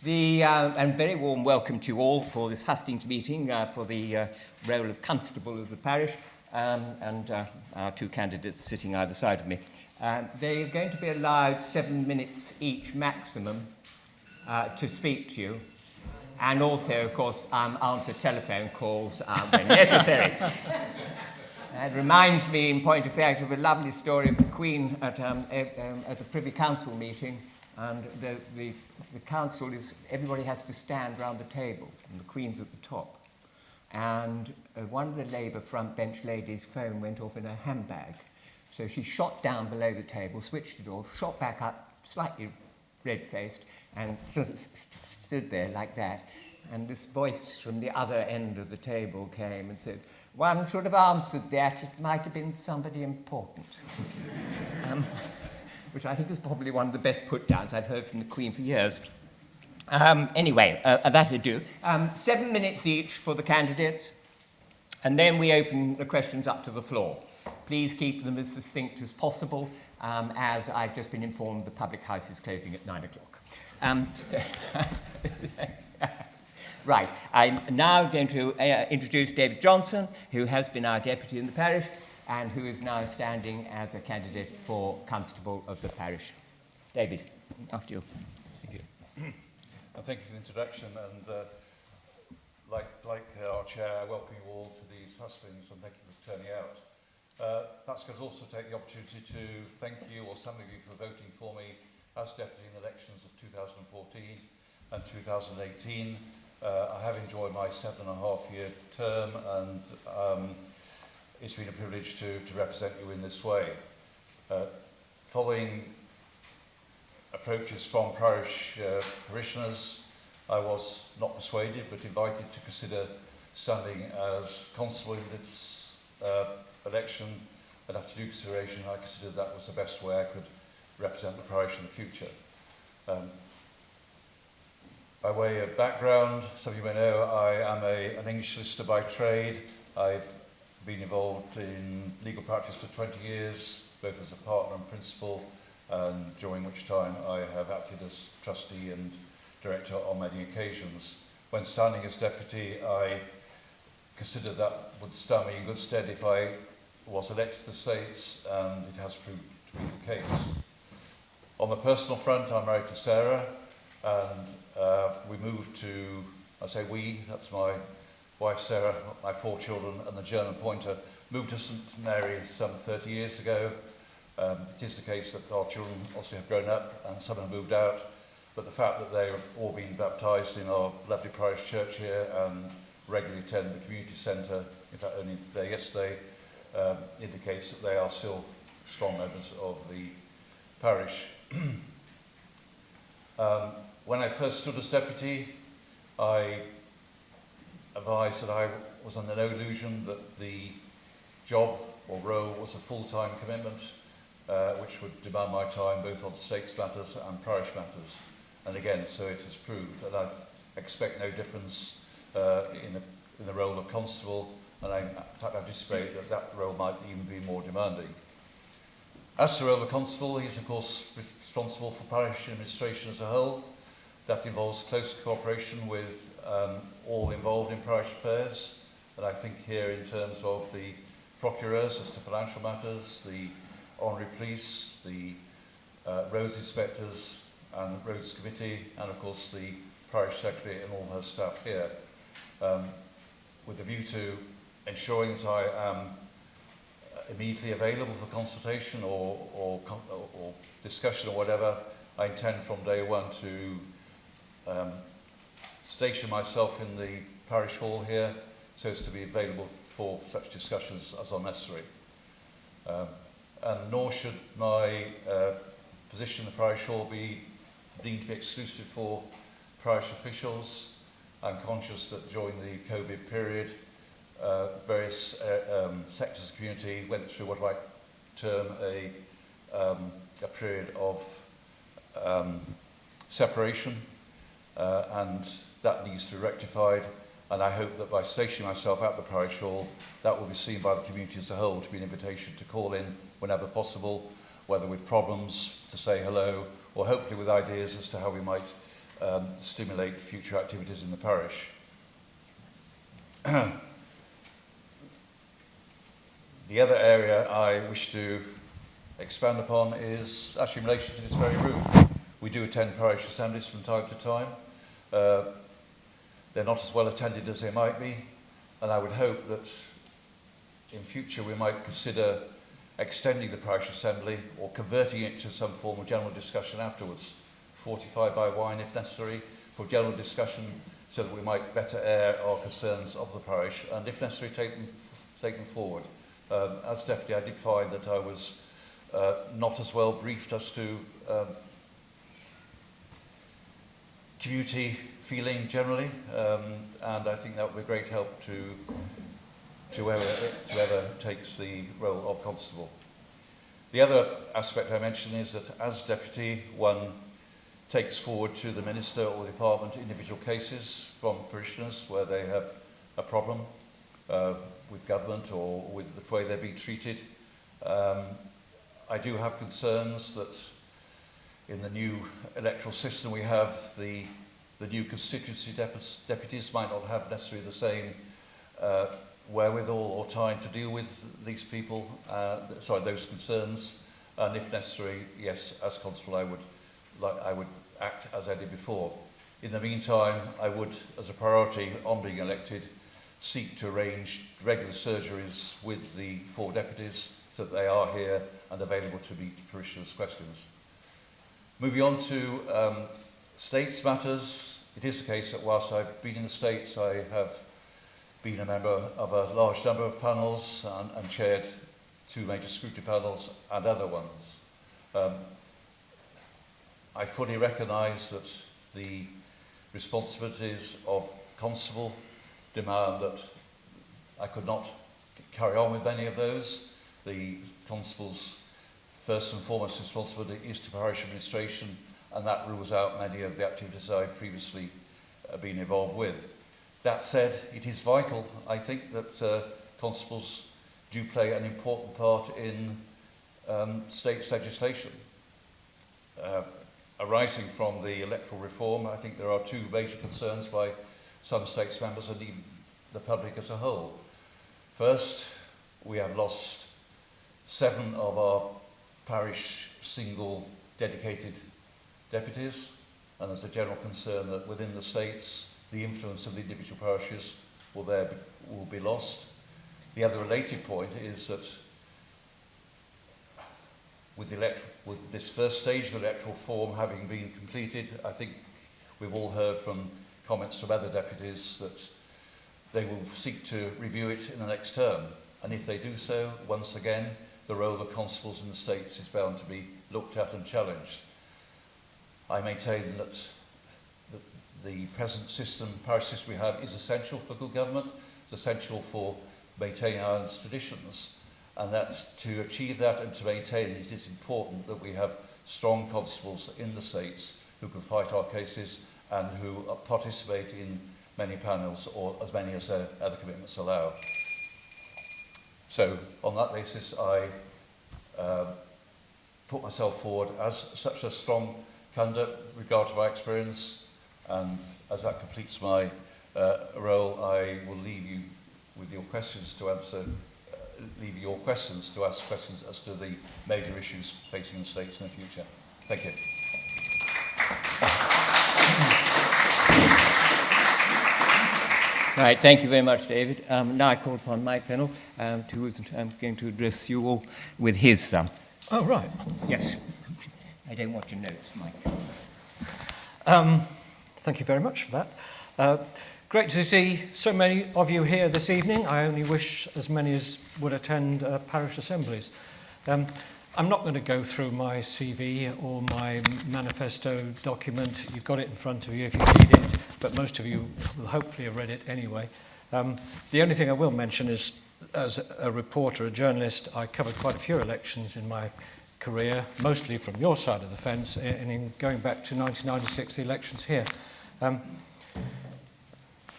And very warm welcome to you all for this Hustings meeting for the role of Constable of the parish, and our two candidates sitting either side of me. They're going to be allowed 7 minutes each maximum to speak to you, and also, of course, answer telephone calls when necessary. It reminds me, in point of fact, of a lovely story of the Queen at the Privy Council meeting. And the council is, everybody has to stand round the table, and the Queen's at the top. And one of the Labour front bench ladies' phone went off in her handbag. So she shot down below the table, switched it off, shot back up, slightly red-faced, and sort of stood there like that. And this voice from the other end of the table came and said, "One should have answered that. It might have been somebody important." Which I think is probably one of the best put-downs I've heard from the Queen for years. Anyway, that I do. 7 minutes each for the candidates, and then we open the questions up to the floor. Please keep them as succinct as possible, as I've just been informed the public house is closing at 9 o'clock. Right, I'm now going to introduce David Johnson, who has been our deputy in the parish, and who is now standing as a candidate for Constable of the parish. David, after you. Thank you. Thank you for the introduction, and like our chair, I welcome you all to these hustings, and thank you for turning out. Perhaps I could also take the opportunity to thank you, or some of you, for voting for me as deputy in the elections of 2014 and 2018. I have enjoyed my 7.5-year term, and it's been a privilege to represent you in this way. Following approaches from parish parishioners, I was not persuaded but invited to consider standing as constable in this election, and after due consideration I considered that was the best way I could represent the parish in the future. By way of background, some of you may know I am an English solicitor by trade. I've been involved in legal practice for 20 years, both as a partner and principal, and during which time I have acted as trustee and director on many occasions. When standing as deputy, I considered that would stand me in good stead if I was elected to the States, and it has proved to be the case. On the personal front, I'm married to Sarah, and we moved to, I say we, that's my wife Sarah, my 4 children, and the German pointer, moved to St Mary some 30 years ago. It is the case that our children also have grown up and some have moved out, but the fact that they've all been baptised in our lovely parish church here and regularly attend the community centre, in fact only there yesterday, indicates that they are still strong members of the parish. When I first stood as deputy, I advised that I was under no illusion that the job or role was a full-time commitment, which would demand my time both on stakes matters and parish matters. And again, so it has proved, and I expect no difference in the role of constable, and in fact I anticipate that that role might even be more demanding. As to the role of constable, he's of course responsible for parish administration as a whole. That involves close cooperation with all involved in parish affairs, and I think here in terms of the procureurs as to financial matters, the honorary police, the roads inspectors and roads committee, and of course the parish secretary and all her staff here, with a view to ensuring that I am immediately available for consultation or discussion or whatever. I intend from day one to station myself in the parish hall here so as to be available for such discussions as are necessary. And nor should my position in the parish hall be deemed to be exclusive for parish officials. I'm conscious that during the COVID period, various sectors of the community went through what I might term a period of separation, and that needs to be rectified, and I hope that by stationing myself at the parish hall, that will be seen by the community as a whole to be an invitation to call in whenever possible, whether with problems, to say hello, or hopefully with ideas as to how we might stimulate future activities in the parish. The other area I wish to expand upon is actually in relation to this very room. We do attend parish assemblies from time to time. They're not as well attended as they might be, and I would hope that in future we might consider extending the parish assembly or converting it to some form of general discussion afterwards, fortified by wine if necessary, for general discussion so that we might better air our concerns of the parish and if necessary take them forward. As deputy I did find that I was not as well briefed as to community feeling generally, and I think that would be a great help to whoever takes the role of constable. The other aspect I mentioned is that as deputy, one takes forward to the minister or department individual cases from parishioners where they have a problem with government or with the way they're being treated. I do have concerns that in the new electoral system we have, the new constituency deputies might not have necessarily the same wherewithal or time to deal with these people, those concerns, and if necessary, yes, as constable I would act as I did before. In the meantime, I would, as a priority on being elected, seek to arrange regular surgeries with the 4 deputies so that they are here and available to meet parishioners' questions. Moving on to States matters, it is the case that whilst I've been in the States, I have been a member of a large number of panels and chaired 2 major scrutiny panels and other ones. I fully recognise that the responsibilities of constable demand that I could not carry on with many of those. The constable's first and foremost responsibility is to parish administration, and that rules out many of the activities I've previously been involved with. That said, it is vital, I think, that constables do play an important part in states legislation. Arising from the electoral reform, I think there are 2 major concerns by some states members and even the public as a whole. First, we have lost 7 of our parish single dedicated deputies, and there's a general concern that within the states the influence of the individual parishes will be lost. The other related point is that with this first stage of the electoral reform having been completed, I think we've all heard from comments from other deputies that they will seek to review it in the next term. And if they do so, once again, the role of constables in the states is bound to be looked at and challenged. I maintain that the present system, parish system we have, is essential for good government, it's essential for maintaining Ireland's traditions, and that to achieve that and to maintain it, it is important that we have strong constables in the states who can fight our cases and who participate in many panels, or as many as their other commitments allow. So, on that basis, I put myself forward as such a strong candidate with regard to my experience, and as that completes my role, I will leave you with your questions to answer, ask questions as to the major issues facing the states in the future. Thank you. Right, thank you very much, David. Now I call upon Mike Fennell, who is going to address you all with his... Oh, right. Yes. I don't want your notes, Mike. Thank you very much for that. Great to see so many of you here this evening. I only wish as many as would attend parish assemblies. I'm not going to go through my CV or my manifesto document. You've got it in front of you if you read it, but most of you will hopefully have read it anyway. The only thing I will mention is, as a reporter, a journalist, I covered quite a few elections in my career, mostly from your side of the fence, and in going back to 1996, the elections here.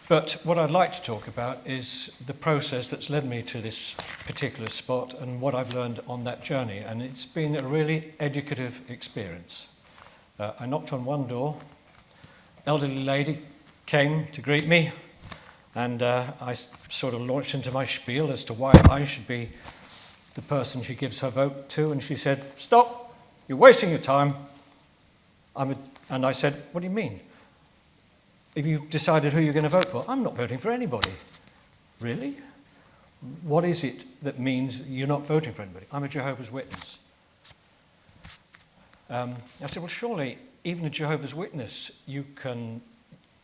But what I'd like to talk about is the process that's led me to this particular spot and what I've learned on that journey. And it's been a really educative experience. I knocked on one door, elderly lady came to greet me, and I sort of launched into my spiel as to why I should be the person she gives her vote to, and she said, "Stop, you're wasting your time." And I said, "What do you mean? Have you decided who you're going to vote for?" "I'm not voting for anybody." "Really? What is it that means you're not voting for anybody?" "I'm a Jehovah's Witness." I said, "Well, surely even a Jehovah's Witness, you can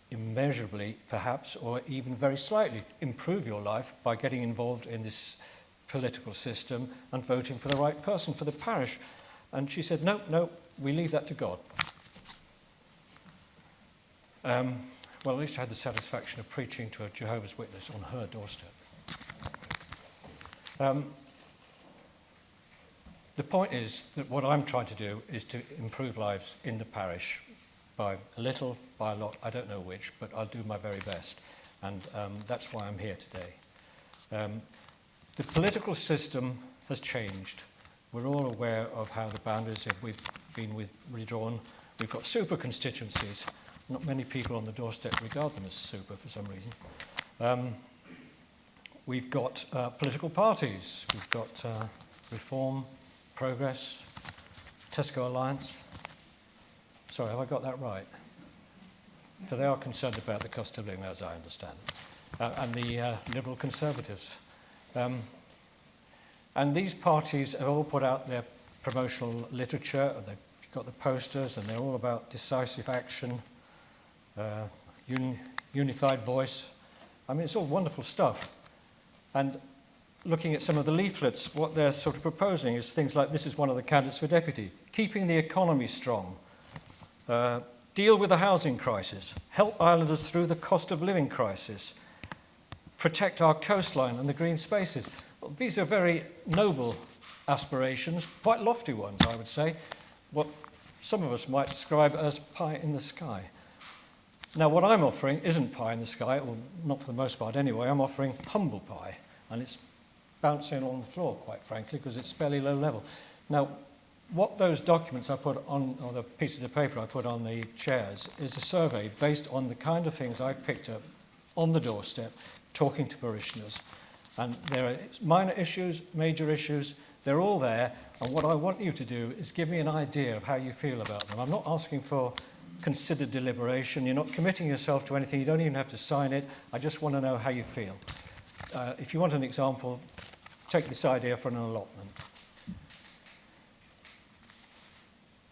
immeasurably, perhaps, or even very slightly improve your life by getting involved in this political system and voting for the right person for the parish." And she said, no, we leave that to God. Well, at least I had the satisfaction of preaching to a Jehovah's Witness on her doorstep. The point is that what I'm trying to do is to improve lives in the parish by a little, by a lot, I don't know which, but I'll do my very best. And that's why I'm here today. The political system has changed. We're all aware of how the boundaries have been redrawn. We've got super constituencies. Not many people on the doorstep regard them as super for some reason. We've got political parties. We've got Reform, Progress, Tesco Alliance. Sorry, have I got that right? For they are concerned about the cost of living, as I understand it. And the Liberal Conservatives. And these parties have all put out their promotional literature, and they've got the posters, and they're all about decisive action, unified voice. I mean, it's all wonderful stuff. And looking at some of the leaflets, what they're sort of proposing is things like, this is one of the candidates for deputy: keeping the economy strong, deal with the housing crisis, help islanders through the cost of living crisis, protect our coastline and the green spaces. Well, these are very noble aspirations, quite lofty ones, I would say, what some of us might describe as pie in the sky. Now, what I'm offering isn't pie in the sky, or not for the most part anyway. I'm offering humble pie, and it's bouncing on the floor, quite frankly, because it's fairly low level. Now, what those documents I put on, or the pieces of paper I put on the chairs, is a survey based on the kind of things I picked up on the doorstep, talking to parishioners. And there are minor issues, major issues, they're all there, and what I want you to do is give me an idea of how you feel about them. I'm not asking for considered deliberation, you're not committing yourself to anything, you don't even have to sign it, I just want to know how you feel. If you want an example, take this idea for an allotment.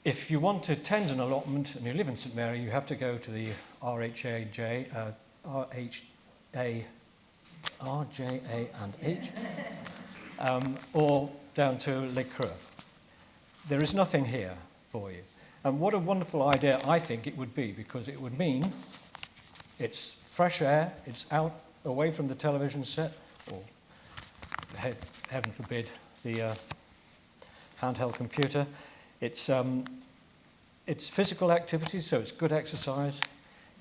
If you want to attend an allotment and you live in St Mary, you have to go to the RJA and H, or down to Lake Creux. There is nothing here for you. And what a wonderful idea I think it would be, because it would mean it's fresh air, it's out away from the television set, or heaven forbid, the handheld computer. It's physical activity, so it's good exercise.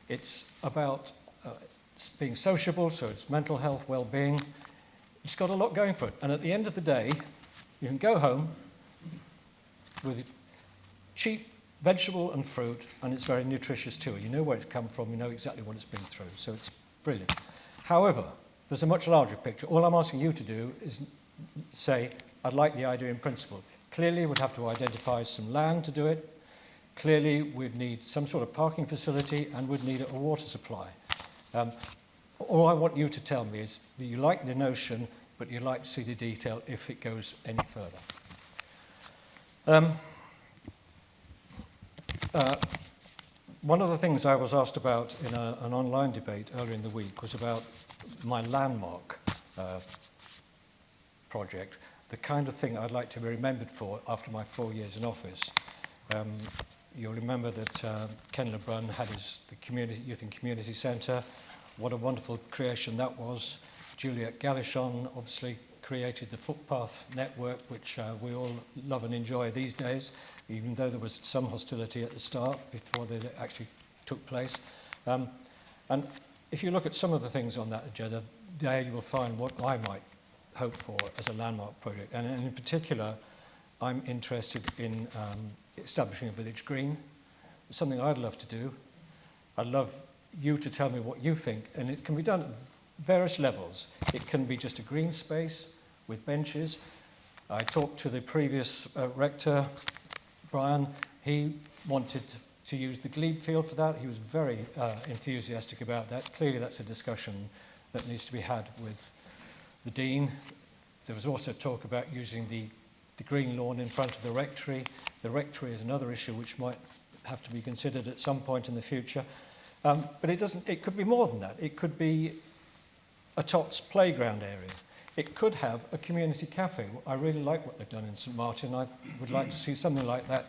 It's about being sociable, so it's mental health, well-being. It's got a lot going for it. And at the end of the day, you can go home with cheap vegetable and fruit, and it's very nutritious too. You know where it's come from, you know exactly what it's been through, so it's brilliant. However, there's a much larger picture. All I'm asking you to do is say, I'd like the idea in principle. Clearly, we'd have to identify some land to do it. Clearly, we'd need some sort of parking facility, and we'd need a water supply. All I want you to tell me is that you like the notion, but you'd like to see the detail if it goes any further. One of the things I was asked about in an online debate earlier in the week was about my landmark project, the kind of thing I'd like to be remembered for after my 4 years in office. You'll remember that Ken LeBrun had the Youth and Community Centre. What a wonderful creation that was. Juliet Galichon obviously created the footpath network, which we all love and enjoy these days, even though there was some hostility at the start before they actually took place. And if you look at some of the things on that agenda, there you will find what I might hope for as a landmark project. And in particular, I'm interested in establishing a village green. It's something I'd love to do. I'd love you to tell me what you think, and it can be done at various levels. It can be just a green space with benches. I talked to the previous rector, Brian. He wanted to use the glebe field for that. He was very enthusiastic about that. Clearly that's a discussion that needs to be had with the Dean. There was also talk about using the green lawn in front of the rectory. The rectory is another issue which might have to be considered at some point in the future. But it could be more than that. It could be a Tots playground area. It could have a community cafe. I really like what they've done in St Martin. I would like to see something like that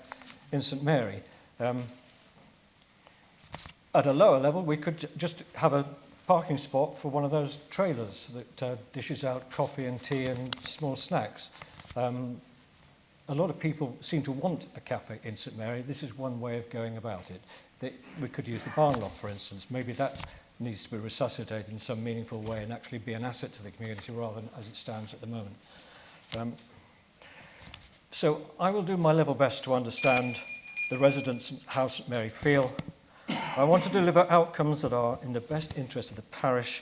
in St Mary. At a lower level, we could just have a parking spot for one of those trailers that dishes out coffee and tea and small snacks. A lot of people seem to want a cafe in St Mary. This is one way of going about it. We could use the barn loft, for instance. Maybe that needs to be resuscitated in some meaningful way and actually be an asset to the community rather than as it stands at the moment. So I will do my level best to understand the residents and how St Mary feel. I want to deliver outcomes that are in the best interest of the parish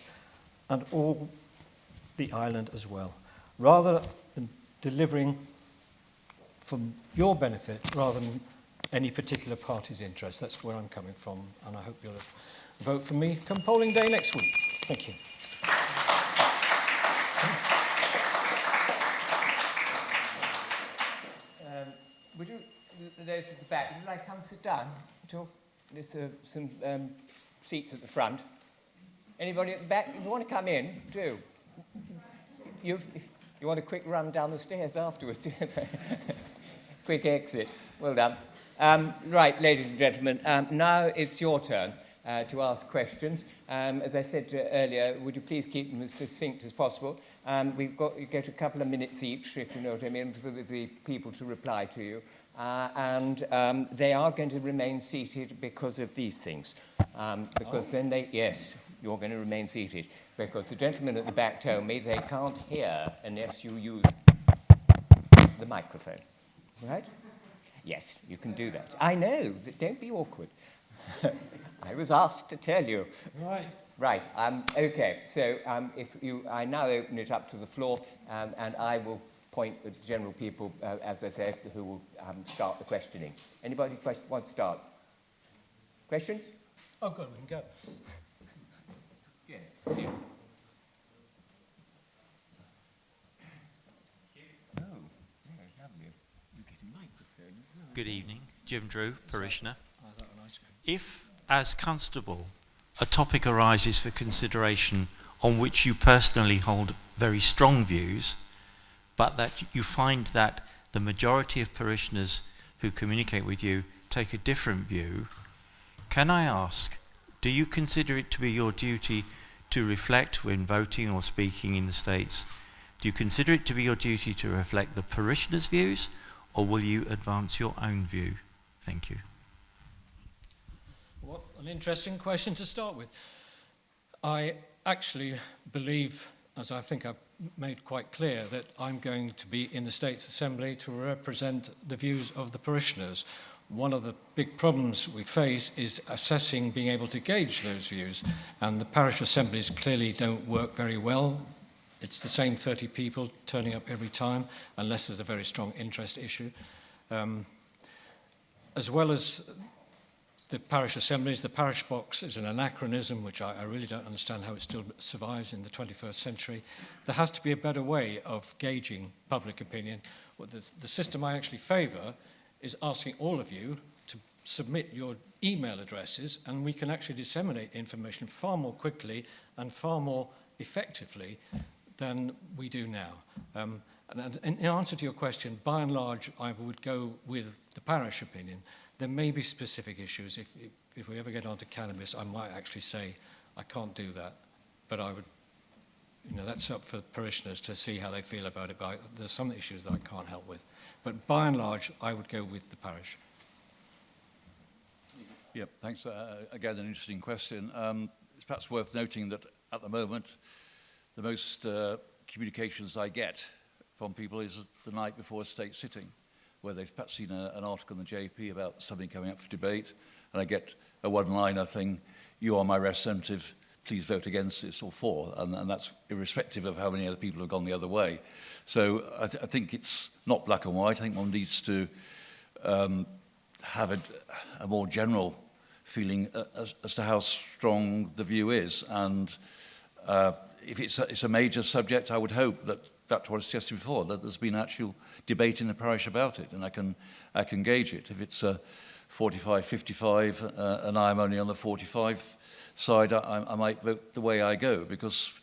and all the island as well, rather than delivering from your benefit rather than any particular party's interest. That's where I'm coming from, and I hope you'll vote for me come polling day next week. Thank you. Would you, those at the back, would you like to come sit down? Talk? There's some seats at the front. Anybody at the back? If you want to come in, do. You want a quick run down the stairs afterwards? Quick exit. Well done. Right, ladies and gentlemen, now it's your turn to ask questions. As I said earlier, would you please keep them as succinct as possible? You get a couple of minutes each, if you know what I mean, for the people to reply to you. And they are going to remain seated because of these things. Yes, you're going to remain seated. Because the gentleman at the back told me they can't hear unless you use the microphone. Right? Yes, you can do that. I know, but don't be awkward. I was asked to tell you. Right. Right, okay, so I now open it up to the floor, and I will point at general people, as I said, who will start the questioning. Anybody want to start? Questions? Oh, good, we can go. Yeah, yes. Oh, yeah, lovely. You get a microphone as well. Good evening, Jim Drew, parishioner. Oh, that one ice cream. If, as constable, a topic arises for consideration on which you personally hold very strong views, but that you find that the majority of parishioners who communicate with you take a different view, can I ask, do you consider it to be your duty to reflect when voting or speaking in the States? Do you consider it to be your duty to reflect the parishioners' views, or will you advance your own view? Thank you. What an interesting question to start with. I actually believe, as I think I've made quite clear, that I'm going to be in the States Assembly to represent the views of the parishioners. One of the big problems we face is assessing, being able to gauge those views, and the parish assemblies clearly don't work very well. It's the same 30 people turning up every time, unless there's a very strong interest issue. As well as the parish assemblies, the parish box is an anachronism, which I really don't understand how it still survives in the 21st century. There has to be a better way of gauging public opinion. Well, the system I actually favour is asking all of you to submit your email addresses, and we can actually disseminate information far more quickly and far more effectively than we do now. And in answer to your question, by and large, I would go with the parish opinion. There may be specific issues. If we ever get onto cannabis, I might actually say, I can't do that. But I would, that's up for parishioners to see how they feel about it. But there's some issues that I can't help with. But by and large, I would go with the parish. Yep, thanks. Again, an interesting question. It's perhaps worth noting that at the moment, the most communications I get from people is the night before a state sitting, where they've perhaps seen an article in the JP about something coming up for debate, and I get a one-liner thing, "You are my representative, please vote against this or for," and that's irrespective of how many other people have gone the other way. So I think it's not black and white. I think one needs to have a more general feeling as to how strong the view is. And if it's a major subject, I would hope that that's what I suggested before, that there's been actual debate in the parish about it, and I can gauge it. If it's 45-55 and I'm only on the 45 side, I might vote the way I go, because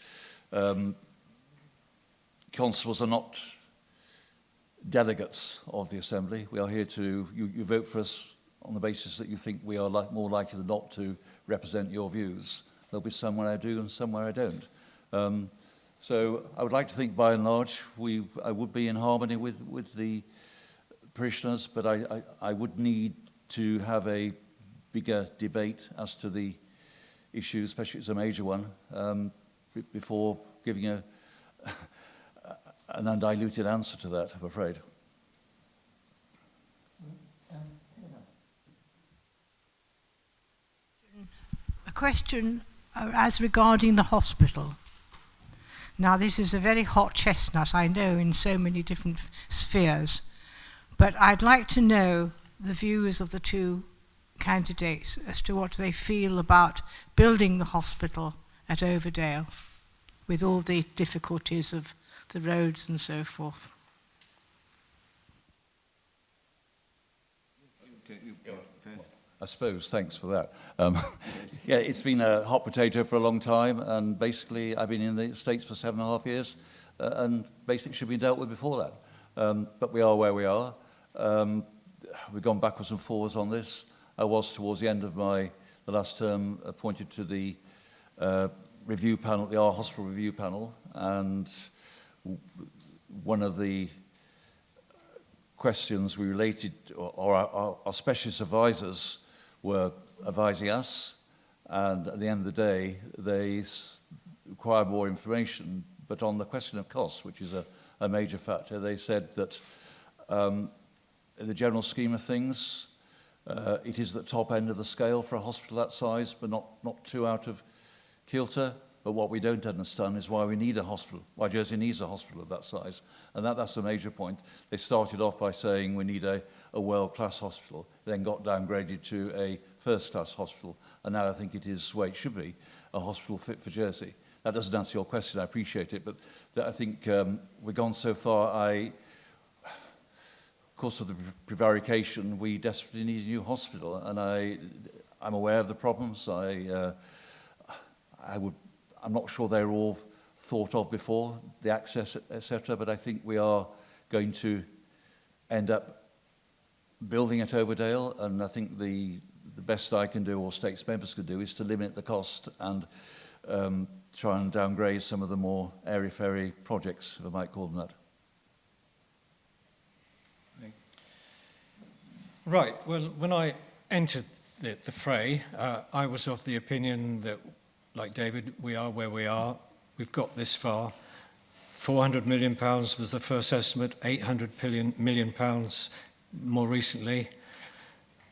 constables are not delegates of the Assembly. We are here to, you vote for us on the basis that you think we are more likely than not to represent your views. There'll be some where I do and some where I don't. So I would like to think, by and large, I would be in harmony with the parishioners, but I would need to have a bigger debate as to the issue, especially if it's a major one, before giving an undiluted answer to that, I'm afraid. A question as regarding the hospital. Now, this is a very hot chestnut, I know, in so many different spheres, but I'd like to know the views of the two candidates as to what they feel about building the hospital at Overdale, with all the difficulties of the roads and so forth. I suppose, thanks for that. Yeah, it's been a hot potato for a long time, and basically I've been in the States for 7.5 years, and basically should be dealt with before that. But we are where we are. We've gone backwards and forwards on this. I was, towards the end of the last term, appointed to the review panel, the Our Hospital Review Panel, and one of the questions we related, or our specialist advisors were advising us, and at the end of the day, they required more information. But on the question of costs, which is a major factor, they said that in the general scheme of things, it is at the top end of the scale for a hospital that size, but not too out of kilter. But what we don't understand is why we need a hospital, why Jersey needs a hospital of that size. And that's the major point. They started off by saying we need a world-class hospital, then got downgraded to a first-class hospital, and now I think it is where it should be, a hospital fit for Jersey. That doesn't answer your question, I appreciate it, but I think we've gone so far. Of course, of the prevarication, we desperately need a new hospital, and I'm aware of the problems. I'm not sure they're all thought of before, the access, etc., but I think we are going to end up building at Overdale, and I think the best I can do, or States members can do, is to limit the cost and try and downgrade some of the more airy-fairy projects, if I might call them that. Right, well, when I entered the fray, I was of the opinion that, like David, we are where we are. We've got this far. £400 million was the first estimate, £800 million more recently.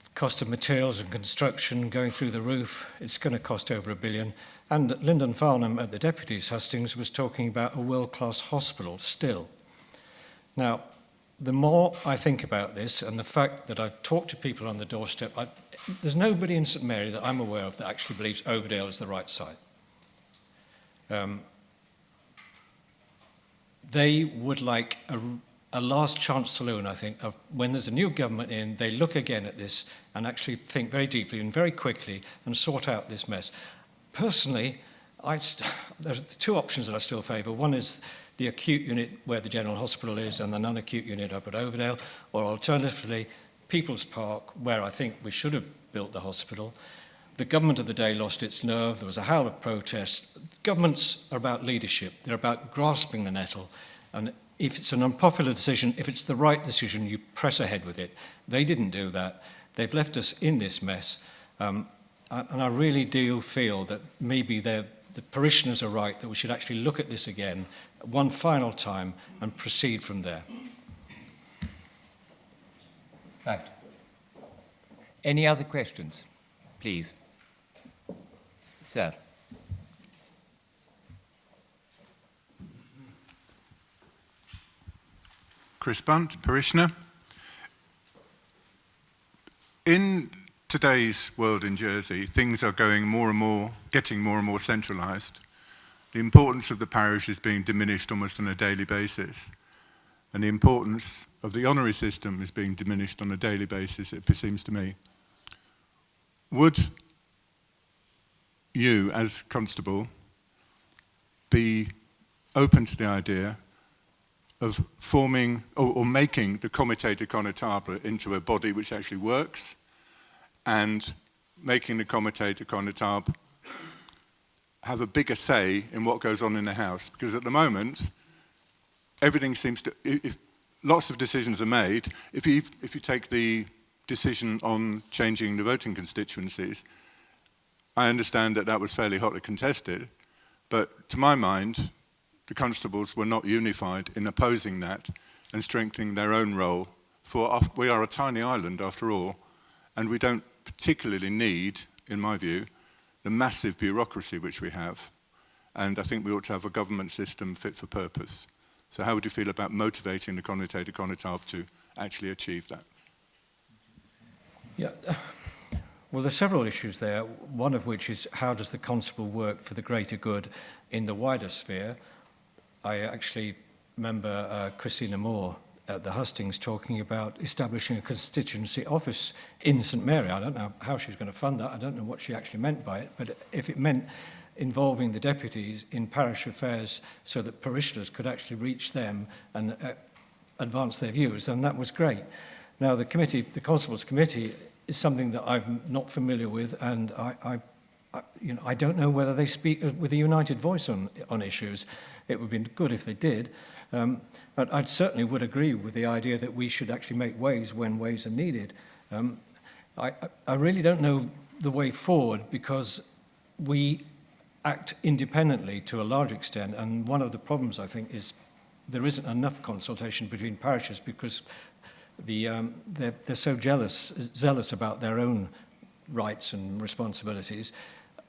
The cost of materials and construction going through the roof, it's going to cost over £1 billion. And Lyndon Farnham at the Deputies Hustings was talking about a world-class hospital still. Now, the more I think about this, and the fact that I've talked to people on the doorstep, there's nobody in St Mary that I'm aware of that actually believes Overdale is the right site. They would like a last chance saloon, I think, of when there's a new government in, they look again at this and actually think very deeply and very quickly and sort out this mess. Personally, there's two options that I still favour. One is the acute unit where the General Hospital is and the non-acute unit up at Overdale, or alternatively, People's Park, where I think we should have built the hospital. The government of the day lost its nerve. There was a howl of protest. Governments are about leadership. They're about grasping the nettle. And if it's an unpopular decision, if it's the right decision, you press ahead with it. They didn't do that. They've left us in this mess. And I really do feel that maybe the parishioners are right, that we should actually look at this again one final time and proceed from there. Right. Any other questions? please. Sir. Chris Bunt, parishioner. In today's world in Jersey, things are getting more and more centralised. The importance of the parish is being diminished almost on a daily basis. And the importance of the honorary system is being diminished on a daily basis, it seems to me. Would you, as Constable, be open to the idea of forming or making the Comité de Connétable into a body which actually works, and making the Comité de Connétable have a bigger say in what goes on in the house? Because at the moment, everything seems to, if lots of decisions are made, if you take the decision on changing the voting constituencies, I understand that was fairly hotly contested, but to my mind, the constables were not unified in opposing that and strengthening their own role. For we are a tiny island after all, and we don't particularly need, in my view, the massive bureaucracy which we have. And I think we ought to have a government system fit for purpose. So how would you feel about motivating the Comité de Connétable to actually achieve that? Yeah, well, there's several issues there, one of which is how does the constable work for the greater good in the wider sphere? I actually remember Christina Moore at the Hustings talking about establishing a constituency office in St Mary. I don't know how she was going to fund that. I don't know what she actually meant by it, but if it meant involving the deputies in parish affairs so that parishioners could actually reach them and advance their views, then that was great. Now, the Constables Committee is something that I'm not familiar with, and I don't know whether they speak with a united voice on issues. It would be good if they did. But I certainly would agree with the idea that we should actually make ways when ways are needed. I really don't know the way forward because we act independently to a large extent, and one of the problems, I think, is there isn't enough consultation between parishes because they're so zealous about their own rights and responsibilities.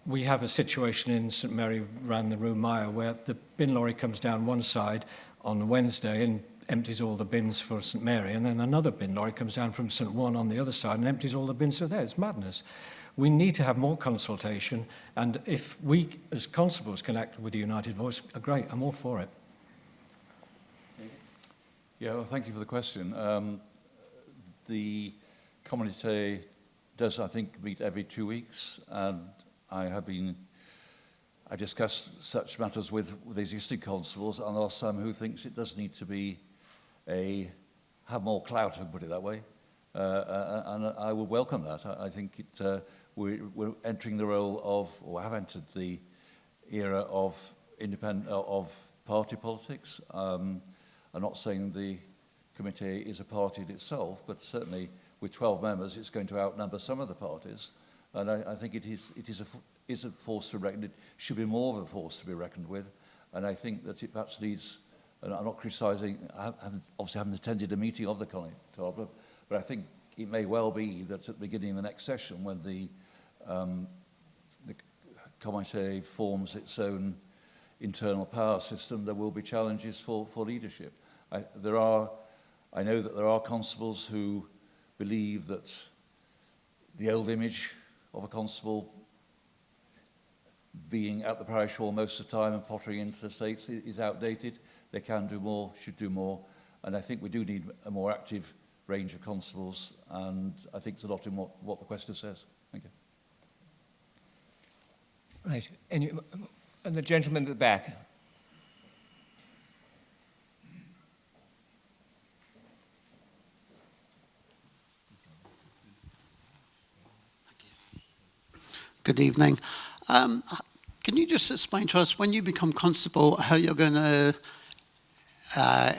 We have a situation in St Mary around the Rue Maya where the bin lorry comes down one side on Wednesday and empties all the bins for St Mary, and then another bin lorry comes down from St Juan on the other side and empties all the bins for there. It's madness. We need to have more consultation, and if we as constables can act with a united voice, great, I'm all for it. Yeah, well, thank you for the question. The Comité does, I think, meet every 2 weeks, and I discuss such matters with existing constables, and there are some who thinks it does need to be have more clout, if I put it that way, and I would welcome that. I think we're entering the role of, or have entered the era of party politics. I'm not saying the committee is a party in itself, but certainly with 12 members, it's going to outnumber some of the parties. And I think it is a force to reckon. It should be more of a force to be reckoned with. And I think that it perhaps needs, and I'm not criticising, obviously haven't attended a meeting of the Connétable, but I think it may well be that at the beginning of the next session, when the Comité forms its own internal power system, there will be challenges for leadership. I know that there are constables who believe that the old image of a constable being at the parish hall most of the time and pottering into the estates is outdated. They can do more, should do more, and I think we do need a more active range of constables, and I think it's a lot in what the question says. Thank you. Right, and the gentleman at the back. Good evening. Can you just explain to us, when you become constable, how you're going to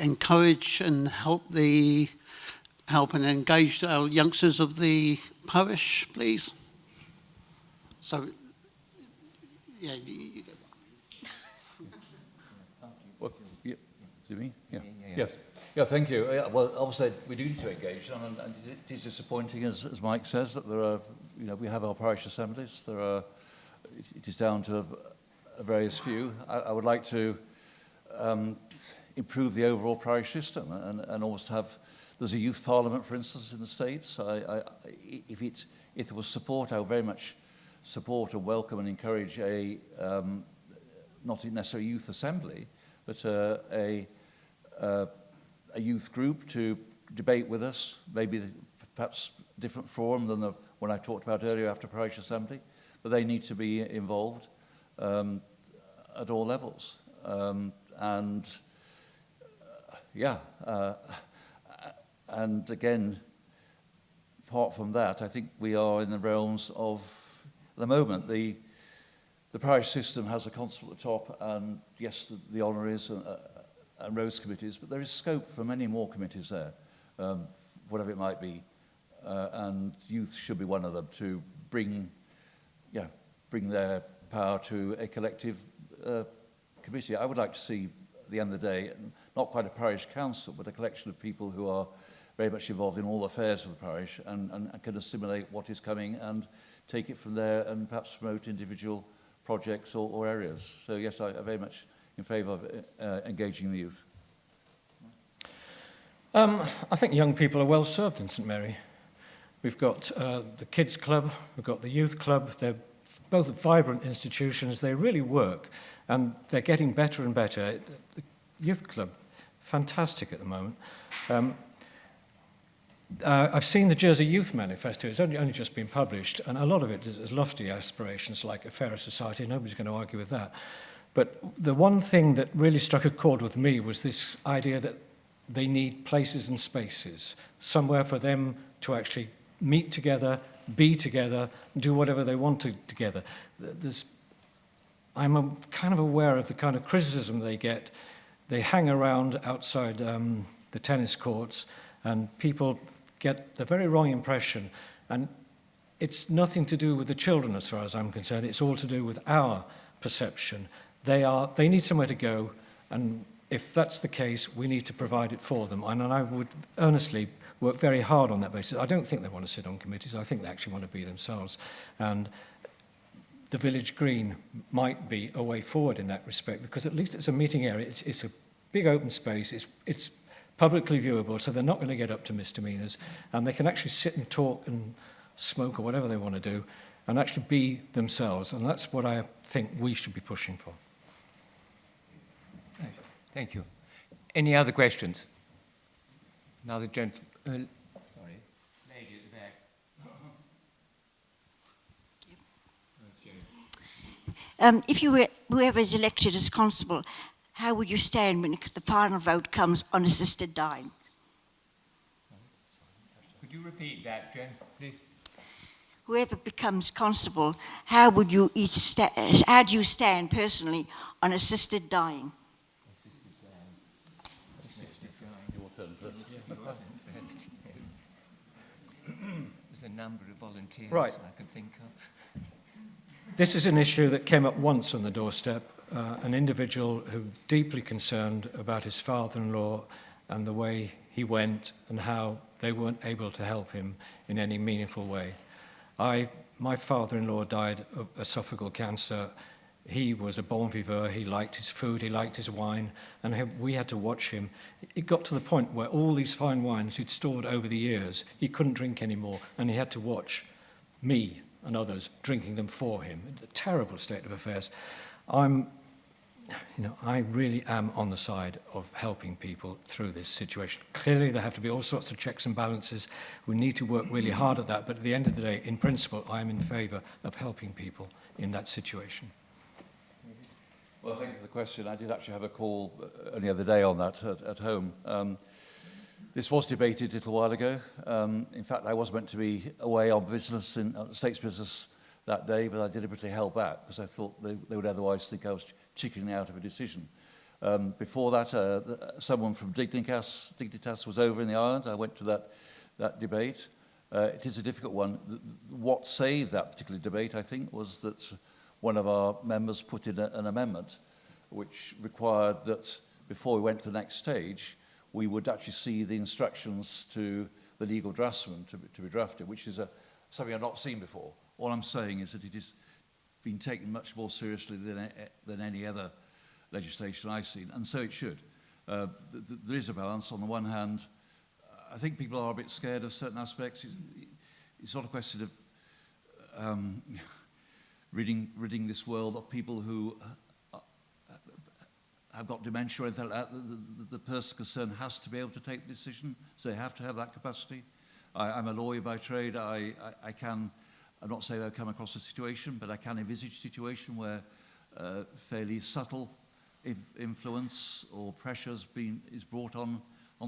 encourage and help and engage our youngsters of the parish, please? So, yeah, you go. Well, yeah, is it me? Yeah. Yes. Yeah, thank you. Well, obviously, we do need to engage, and it is disappointing, as Mike says, that there are we have our parish assemblies. It is down to a various few. I would like to improve the overall parish system and almost have. There's a youth parliament, for instance, in the States. If there was support, I would very much support and welcome and encourage not necessarily a youth assembly, but a youth group to debate with us, maybe perhaps a different forum than the one I talked about earlier after parish assembly, but they need to be involved at all levels. And again, apart from that, I think we are in the realms of, at the moment, the parish system has a constable at the top, and yes, the honoraries and roads committees, but there is scope for many more committees there, whatever it might be, and youth should be one of them, to bring their power to a collective committee. I would like to see, at the end of the day, not quite a parish council, but a collection of people who are very much involved in all affairs of the parish and can assimilate what is coming and take it from there and perhaps promote individual projects or areas. So yes, I'm very much in favour of engaging the youth. I think young people are well served in St Mary. We've got the kids club, we've got the youth club. They're both vibrant institutions. They really work, and they're getting better and better. The youth club, fantastic at the moment. I've seen the Jersey Youth Manifesto. It's only just been published, and a lot of it is lofty aspirations like a fairer society. Nobody's going to argue with that. But the one thing that really struck a chord with me was this idea that they need places and spaces, somewhere for them to actually meet together, be together, do whatever they want to together. I'm kind of aware of the kind of criticism they get. They hang around outside the tennis courts, and people get the very wrong impression. And it's nothing to do with the children as far as I'm concerned. It's all to do with our perception. They need somewhere to go, and if that's the case, we need to provide it for them. And I would earnestly work very hard on that basis. I don't think they want to sit on committees. I think they actually want to be themselves. And the village green might be a way forward in that respect, because at least it's a meeting area. It's a big open space. It's publicly viewable, so they're not going to get up to misdemeanors, and they can actually sit and talk and smoke or whatever they want to do and actually be themselves. And that's what I think we should be pushing for. Thank you. Any other questions? Another gentleman. Sorry. Lady at the back. If you were whoever is elected as constable, how would you stand when the final vote comes on assisted dying? Could you repeat that, Jen, please? Whoever becomes constable, how would you how do you stand personally on assisted dying? Assisted dying. Your turn first. There's a number of volunteers Right. I can think of. This is an issue that came up once on the doorstep. An individual who deeply concerned about his father-in-law and the way he went and how they weren't able to help him in any meaningful way. My father-in-law died of esophageal cancer. He was a bon vivant. He liked his food, he liked his wine, and we had to watch him. It got to the point where all these fine wines he'd stored over the years, he couldn't drink anymore, and he had to watch me and others drinking them for him. A terrible state of affairs. I really am on the side of helping people through this situation. Clearly, there have to be all sorts of checks and balances. We need to work really hard at that, but at the end of the day, in principle, I am in favour of helping people in that situation. Well, thank you for the question. I did actually have a call only the other day on that at home. This was debated a little while ago. In fact, I was meant to be away on business, States business that day, but I deliberately held back because I thought they would otherwise think I was chickening out of a decision. Before that, someone from Dignitas was over in the island. I went to that debate. It is a difficult one. What saved that particular debate, I think, was that one of our members put in an amendment which required that before we went to the next stage, we would actually see the instructions to the legal draftsman to be drafted, which is something I've not seen before. All I'm saying is that it is been taken much more seriously than any other legislation I've seen, and so it should. There is a balance. On the one hand, I think people are a bit scared of certain aspects. It's not a question of ridding this world of people who have got dementia or anything like that. The person concerned has to be able to take the decision, so they have to have that capacity. I'm a lawyer by trade. I'm not saying I've come across a situation, but I can envisage a situation where fairly subtle influence or pressure is brought on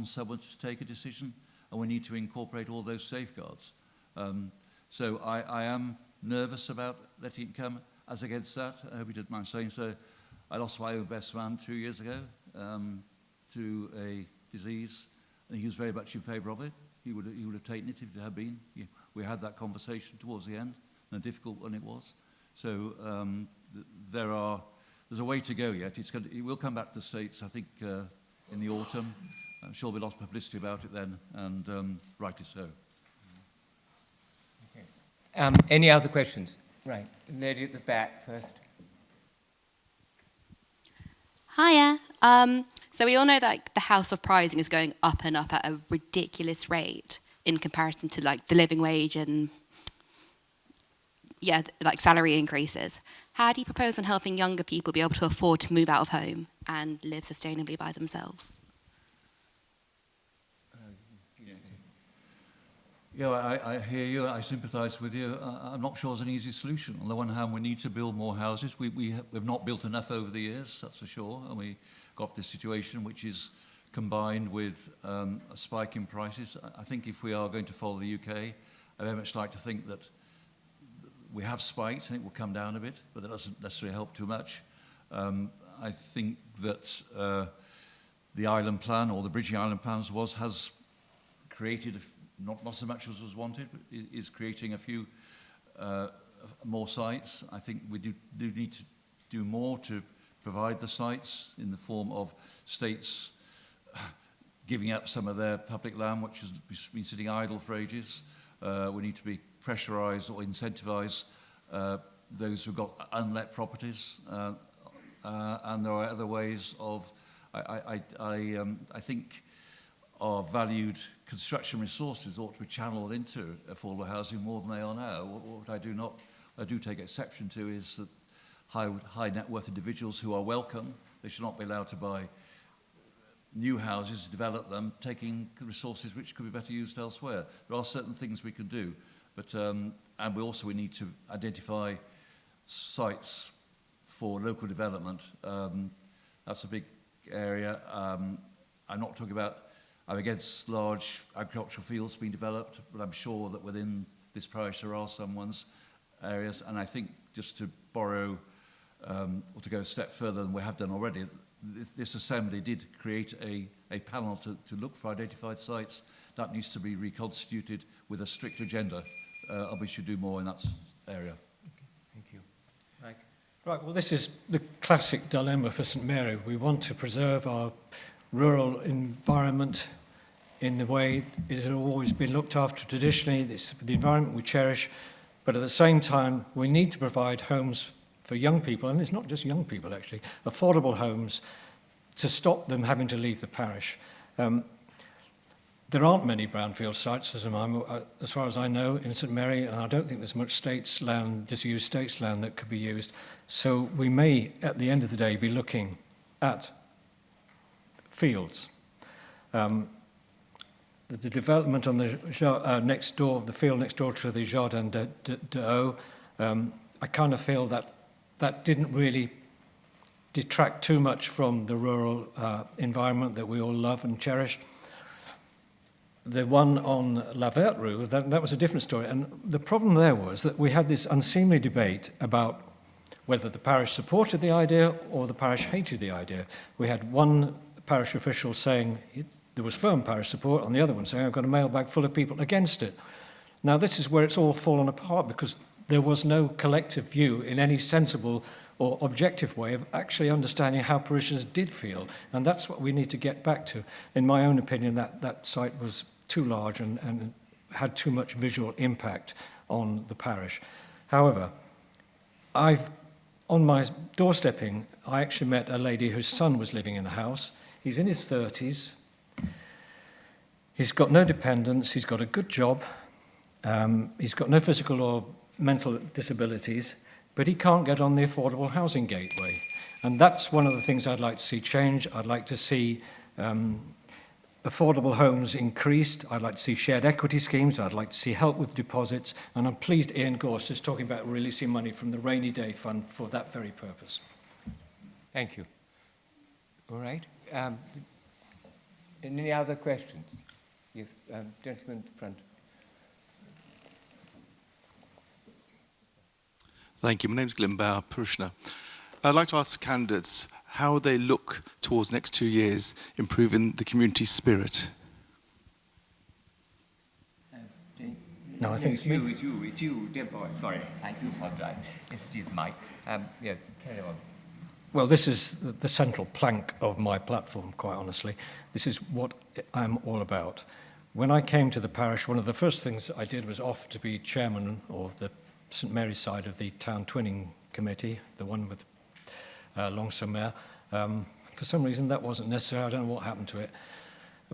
someone to take a decision, and we need to incorporate all those safeguards. So I am nervous about letting it come as against that. I hope you didn't mind saying so. I lost my own best man 2 years ago to a disease, and he was very much in favour of it. He would have taken it if it had been. We had that conversation towards the end, and a difficult one it was. So there's a way to go yet. It will come back to the States, I think, in the autumn. I'm sure there'll be lots of publicity about it then, and rightly so. Okay. Any other questions? Right, lady at the back first. Hiya. So we all know that the house of pricing is going up and up at a ridiculous rate in comparison to like the living wage and like salary increases. How do you propose on helping younger people be able to afford to move out of home and live sustainably by themselves? Yeah, I hear you. I sympathise with you. I'm not sure there's an easy solution. On the one hand, we need to build more houses. We've not built enough over the years, that's for sure. And we got this situation which is combined with a spike in prices. I think if we are going to follow the UK, I very much like to think that we have spiked and it will come down a bit, but that doesn't necessarily help too much. I think that the island plan, or the bridging island plans, has created not so much as was wanted, but is creating a few more sites. I think we do need to do more to provide the sites in the form of states giving up some of their public land, which has been sitting idle for ages. We need to be pressurised or incentivise those who've got unlet properties, and there are other ways of. I think our valued construction resources ought to be channelled into affordable housing more than they are now. What I do take exception to is that high net worth individuals who are welcome, they should not be allowed to buy new houses, develop them, taking resources which could be better used elsewhere. There are certain things we can do, but and we need to identify sites for local development. That's a big area. I'm not talking about. I'm against large agricultural fields being developed, but I'm sure that within this parish there are some areas, and I think just to borrow or to go a step further than we have done already, this assembly did create a panel to look for identified sites. That needs to be reconstituted with a strict agenda, and we should do more in that area. Okay, thank you. Mike? Right, well, this is the classic dilemma for St Mary. We want to preserve our rural environment in the way it had always been looked after traditionally. It's the environment we cherish, but at the same time, we need to provide homes for young people, and it's not just young people actually, affordable homes to stop them having to leave the parish. There aren't many brownfield sites, as far as I know, in St Mary, and I don't think there's much disused states land that could be used. So we may, at the end of the day, be looking at fields. The development on the field next door to the Jardin d'Eau, I kind of feel that didn't really detract too much from the rural environment that we all love and cherish. The one on La Verte Rue, that was a different story. And the problem there was that we had this unseemly debate about whether the parish supported the idea or the parish hated the idea. We had one parish official saying there was firm parish support, and the other one saying, I've got a mailbag full of people against it. Now, this is where it's all fallen apart, because there was no collective view in any sensible or objective way of actually understanding how parishioners did feel, and that's what we need to get back to. In my own opinion, that site was too large and had too much visual impact on the parish. However, on my doorstepping, I actually met a lady whose son was living in the house. He's in his 30s. He's got no dependents. He's got a good job. He's got no physical or mental disabilities, but he can't get on the affordable housing gateway. And that's one of the things I'd like to see change. I'd like to see affordable homes increased. I'd like to see shared equity schemes. I'd like to see help with deposits. And I'm pleased Ian Gorse is talking about releasing money from the Rainy Day Fund for that very purpose. Thank you. All right. Any other questions? Yes, gentleman in front. Thank you. My name is Glenn Bauer, parishioner. I'd like to ask candidates how they look towards the next 2 years improving the community spirit. No, I think it's you, dear boy. Sorry, I do apologize. Yes, it is Mike. Yes, carry on. Well, this is the central plank of my platform, quite honestly. This is what I'm all about. When I came to the parish, one of the first things I did was offer to be chairman, or the St Mary's side of the town twinning committee, the one with Long-sur-Mer. For some reason, that wasn't necessary. I don't know what happened to it.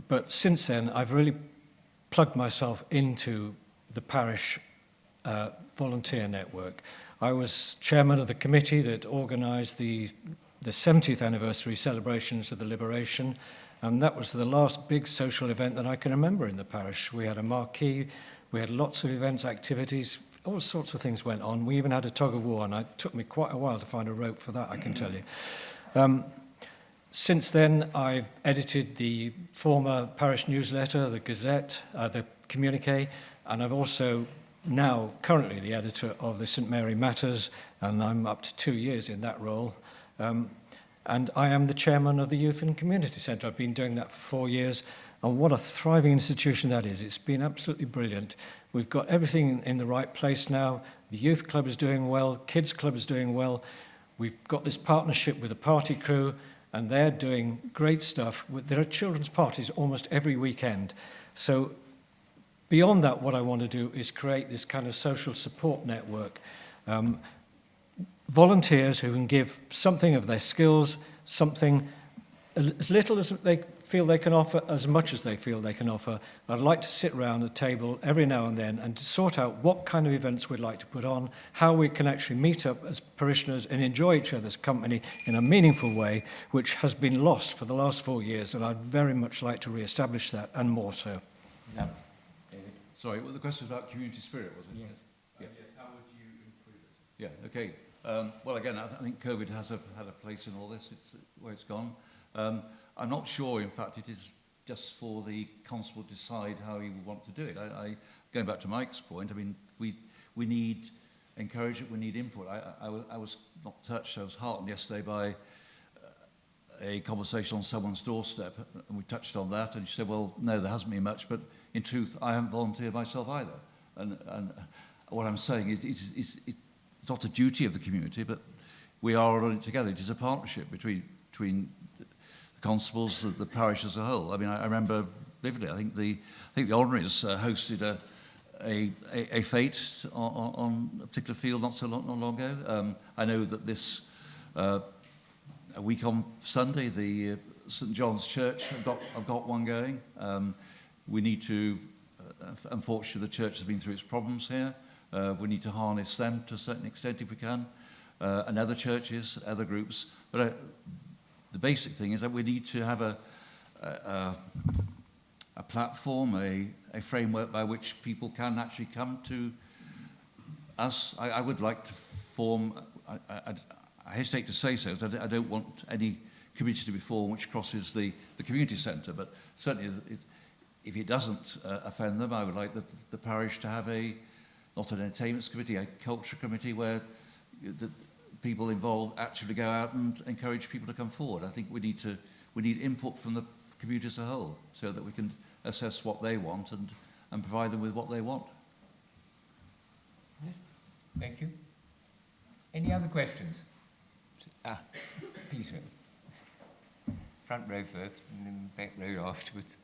But since then, I've really plugged myself into the parish volunteer network. I was chairman of the committee that organised the 70th anniversary celebrations of the Liberation, and that was the last big social event that I can remember in the parish. We had a marquee, we had lots of events, activities, all sorts of things went on. We even had a tug of war, and it took me quite a while to find a rope for that, I can tell you. Since then, I've edited the former parish newsletter, the Gazette, the Communique, and I've also now currently the editor of the St Mary Matters, and I'm up to 2 years in that role. And I am the chairman of the Youth and Community Centre. I've been doing that for 4 years, and what a thriving institution that is. It's been absolutely brilliant. We've got everything in the right place now. The youth club is doing well, kids club is doing well. We've got this partnership with the party crew, and they're doing great stuff. There are children's parties almost every weekend. So beyond that, what I want to do is create this kind of social support network. Volunteers who can give something of their skills, something as little as they feel they can offer, as much as they feel they can offer. I'd like to sit around a table every now and then and to sort out what kind of events we'd like to put on, how we can actually meet up as parishioners and enjoy each other's company in a meaningful way, which has been lost for the last 4 years, and I'd very much like to re-establish that, and more so. Yeah. Sorry, well, the question was about community spirit, was it? Yes. Yeah. Yes, how would you improve it? Yeah, okay. Well, again, I think COVID has had a place in all this. It's where it's gone. I'm not sure, in fact, it is just for the constable to decide how he would want to do it. Going back to Mike's point, I mean, we need encouragement, we need input. I was not touched, I was heartened yesterday by a conversation on someone's doorstep, and we touched on that, and she said, well, no, there hasn't been much, but in truth, I haven't volunteered myself either. And what I'm saying is it's not a duty of the community, but we are on it together. It is a partnership between the constables, the parish as a whole. I mean, I remember vividly, I think the Honoraries hosted a fete on a particular field not long ago. I know that this a week on Sunday, the St John's Church have got one going. We need to, unfortunately, the church has been through its problems here. We need to harness them to a certain extent if we can, and other churches, other groups. But the basic thing is that we need to have a platform, a framework by which people can actually come to us. I would like to form, I hesitate to say so, because I don't want any community to be formed which crosses the community centre, but certainly if it doesn't offend them, I would like the parish to have not an entertainments committee, a culture committee where the people involved actually go out and encourage people to come forward. I think we need input from the community as a whole so that we can assess what they want and provide them with what they want. Thank you. Any other questions? Peter. Front row first and then back row afterwards.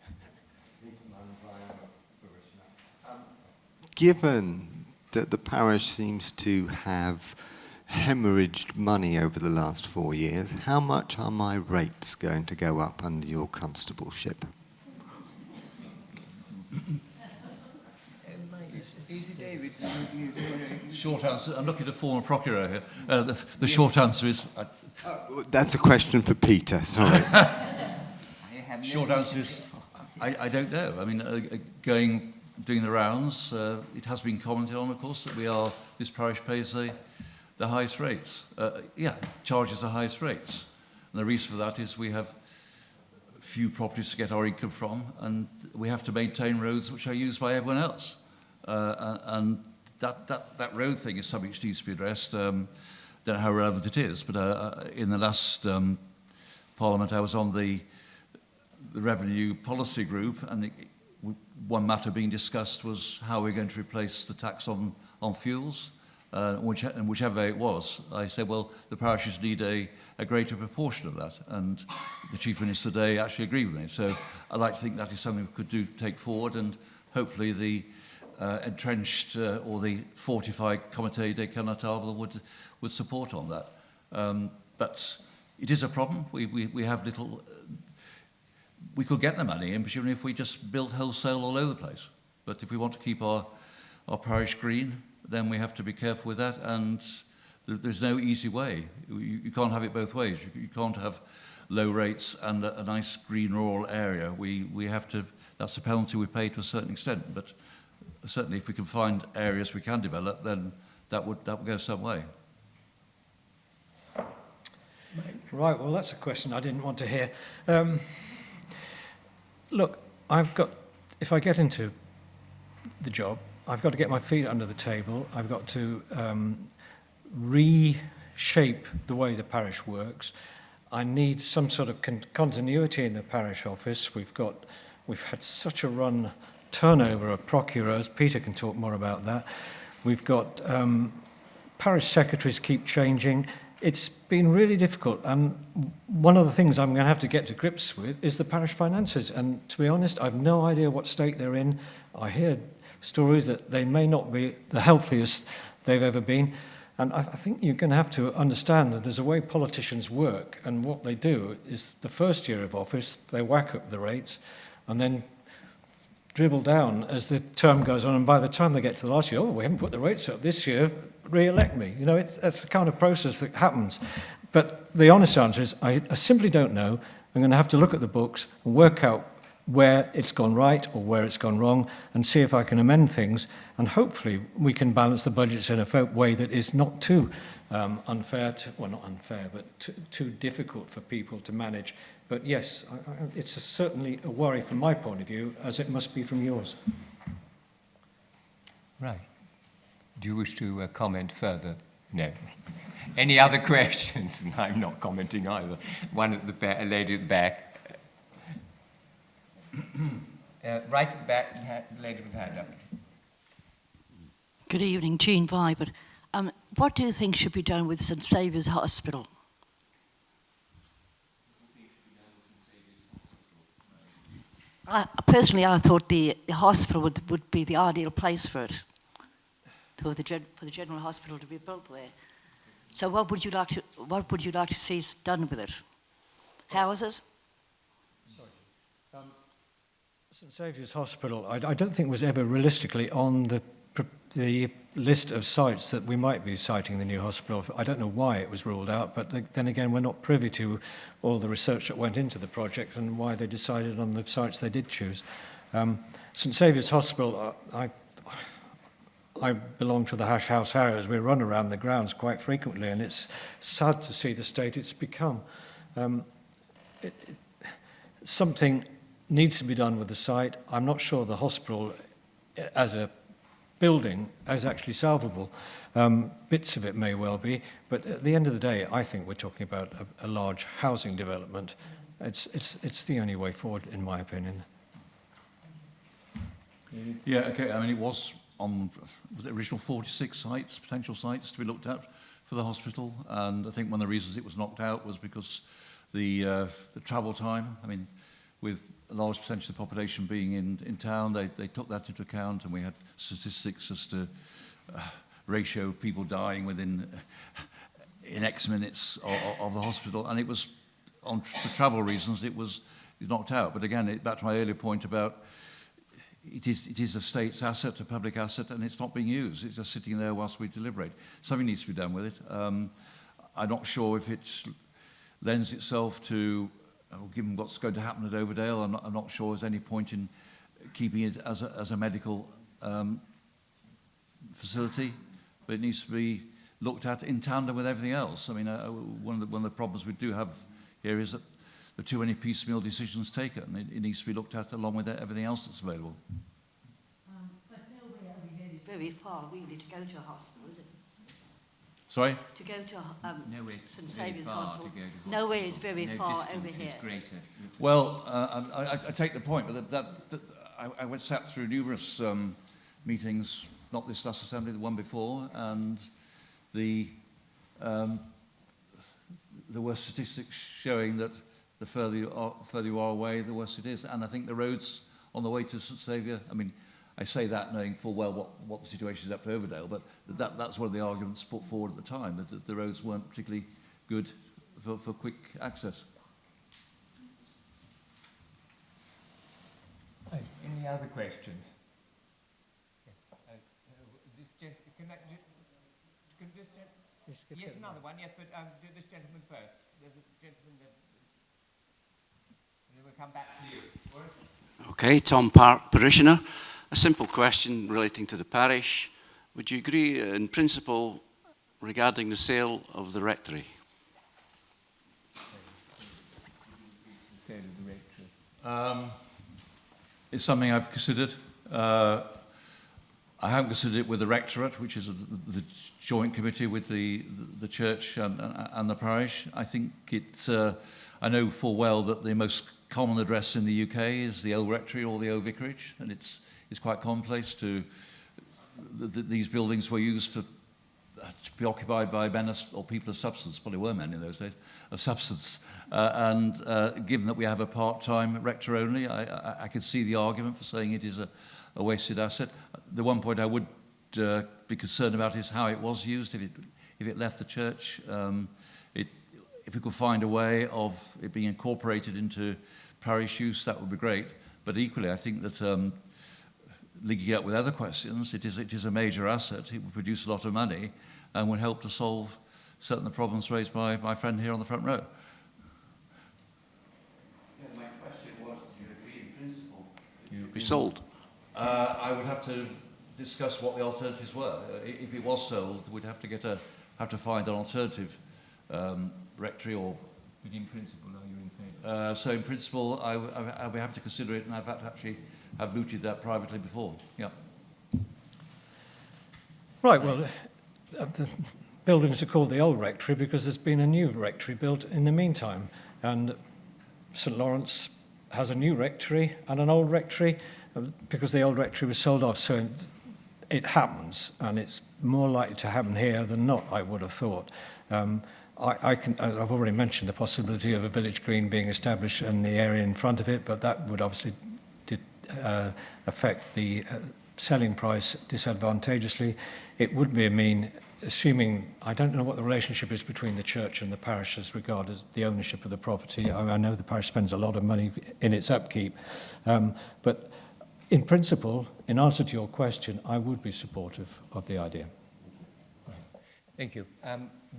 Given that the parish seems to have hemorrhaged money over the last 4 years. How much are my rates going to go up under your constableship? Short answer, I'm looking at a former procurator here. The short answer is... That's a question for Peter, sorry. Short answer is, I don't know. I mean, doing the rounds, it has been commented on, of course, that this parish pays the highest rates. Charges the highest rates. And the reason for that is we have few properties to get our income from, and we have to maintain roads which are used by everyone else. And that road thing is something which needs to be addressed. Don't know how relevant it is, but in the last Parliament I was on the revenue policy group, and one matter being discussed was how we're going to replace the tax on fuels, and whichever way it was. I said, well, the parishes need a greater proportion of that, and the Chief Minister today actually agreed with me. So I'd like to think that is something we could take forward, and hopefully the entrenched or the fortified Comité de Connétable would support on that. But it is a problem. We have little... we could get the money in, presumably, if we just built wholesale all over the place. But if we want to keep our parish green, then we have to be careful with that, and there's no easy way. You can't have it both ways. You can't have low rates and a nice green rural area. We have to... that's a penalty we pay to a certain extent, but certainly if we can find areas we can develop, then that would go some way. Right, well, that's a question I didn't want to hear. Look, if I get into the job, I've got to get my feet under the table. I've got to reshape the way the parish works. I need some sort of continuity in the parish office. We've had such a run turnover of procurers. Peter can talk more about that. We've got parish secretaries keep changing. It's been really difficult, and one of the things I'm going to have to get to grips with is the parish finances, and to be honest, I've no idea what state they're in. I hear stories that they may not be the healthiest they've ever been, and I think you're going to have to understand that there's a way politicians work, and what they do is the first year of office, they whack up the rates, and then dribble down as the term goes on, and by the time they get to the last year, we haven't put the rates up this year, re-elect me. You know, that's the kind of process that happens. But the honest answer is, I simply don't know. I'm going to have to look at the books and work out where it's gone right or where it's gone wrong, and see if I can amend things, and hopefully we can balance the budgets in a way that is not too unfair, well, not unfair, but too difficult for people to manage. But yes, it's certainly a worry from my point of view, as it must be from yours. Right. Do you wish to comment further? No. Any other questions? I'm not commenting either. One at the back, a lady at the back. Right at the back, lady with the hand up. Good evening, Jean Vibert. What do you think should be done with St Saviour's Hospital? Personally, I thought the hospital would be the ideal place for it, for the general hospital to be built there. So, what would you like to see done with it? Houses? Sorry, St Saviour's Hospital, I don't think was ever realistically on the list of sites that we might be siting the new hospital. I don't know why it was ruled out, but then again, we're not privy to all the research that went into the project and why they decided on the sites they did choose. St Saviour's Hospital, I belong to the Hash House Harriers. We run around the grounds quite frequently, and it's sad to see the state it's become. Something needs to be done with the site. I'm not sure the hospital as a building is actually salvable. Bits of it may well be, but at the end of the day, I think we're talking about a large housing development. It's the only way forward, in my opinion. Yeah, okay. I mean, it was the original 46 sites, potential sites to be looked at for the hospital, and I think one of the reasons it was knocked out was because the travel time. I mean, with a large percentage of the population being in town, they took that into account, and we had statistics as to ratio of people dying within in X minutes of the hospital, and it was, for travel reasons, it was knocked out. But again, back to my earlier point about it is a state's asset, a public asset, and it's not being used. It's just sitting there whilst we deliberate. Something needs to be done with it. I'm not sure if it lends itself to, given what's going to happen at Overdale, I'm not sure there's any point in keeping it as a medical facility, but it needs to be looked at in tandem with everything else. I mean, one of the problems we do have here is that there are too many piecemeal decisions taken. It needs to be looked at along with everything else that's available. But nowhere over here is very far, really, to go to a hospital, is it? Sorry? To go to St Saviour's far Hospital. to go to Nowhere is very no far distance over is here. greater. Well, I take the point, but I sat through numerous meetings, not this last assembly, the one before, and there were statistics showing that the further you are away, the worse it is. And I think the roads on the way to St Saviour, I mean, I say that knowing full well what the situation is up to Overdale, but that's one of the arguments put forward at the time, that the roads weren't particularly good for quick access. Any other questions? Yes, another one, yes, but do this gentleman first. There's a gentleman that... We'll come back to you. Okay, Tom Park, parishioner. A simple question relating to the parish. Would you agree in principle regarding the sale of the rectory? The sale of the rectory. It's something I've considered. I haven't considered it with the rectorate, which is the joint committee with the church and the parish. I think it's... I know full well that the most common address in the UK is the old rectory or the old vicarage, and it's quite commonplace to... These buildings were used to be occupied by men or people of substance, probably were men in those days, of substance. And given that we have a part-time rector only, I could see the argument for saying it is a wasted asset. The one point I would be concerned about is how it was used. If it left the church, if we could find a way of it being incorporated into parish use, that would be great. But equally, I think that linking up with other questions, it is a major asset. It will produce a lot of money and will help to solve certain of the problems raised by my friend here on the front row. Yeah, my question was, do you agree in principle it should be sold? I would have to discuss what the alternatives were. If it was sold, we'd have to find an alternative rectory or... But in principle, are you in favour? So in principle, I'll be happy to consider it, and I've had to actually have mooted that privately before. Yeah. Right, well, the buildings are called the old rectory because there's been a new rectory built in the meantime. And St Lawrence has a new rectory and an old rectory because the old rectory was sold off. So it happens, and it's more likely to happen here than not, I would have thought. I've already mentioned the possibility of a village green being established in the area in front of it, but that would obviously affect the selling price disadvantageously. It would be assuming, I don't know what the relationship is between the church and the parish as regards the ownership of the property. I know the parish spends a lot of money in its upkeep, but in principle, in answer to your question, I would be supportive of the idea. Thank you.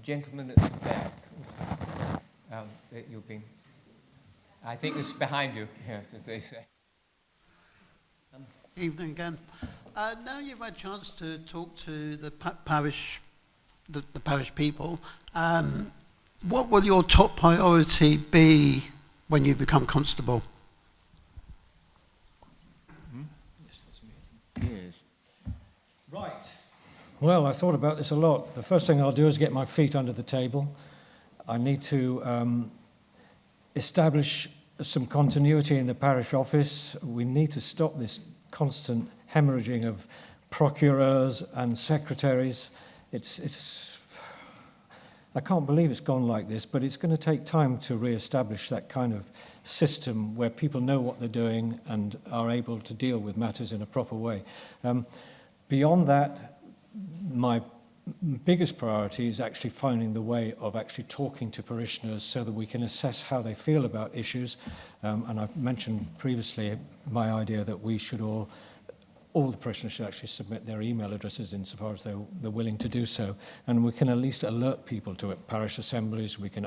Gentleman at the back. You've been... I think it's behind you, yes, as they say. Evening again. Now you've had a chance to talk to the parish, the parish people. What will your top priority be when you become constable? Yes. Right. Well, I thought about this a lot. The first thing I'll do is get my feet under the table. I need to establish some continuity in the parish office. We need to stop this constant hemorrhaging of procureurs and secretaries. I can't believe it's gone like this, but it's going to take time to re-establish that kind of system where people know what they're doing and are able to deal with matters in a proper way. Beyond that, my biggest priority is actually finding the way of actually talking to parishioners so that we can assess how they feel about issues. And I've mentioned previously my idea that we should all the parishioners should actually submit their email addresses insofar as they're willing to do so. And we can at least alert people to it. Parish assemblies, we can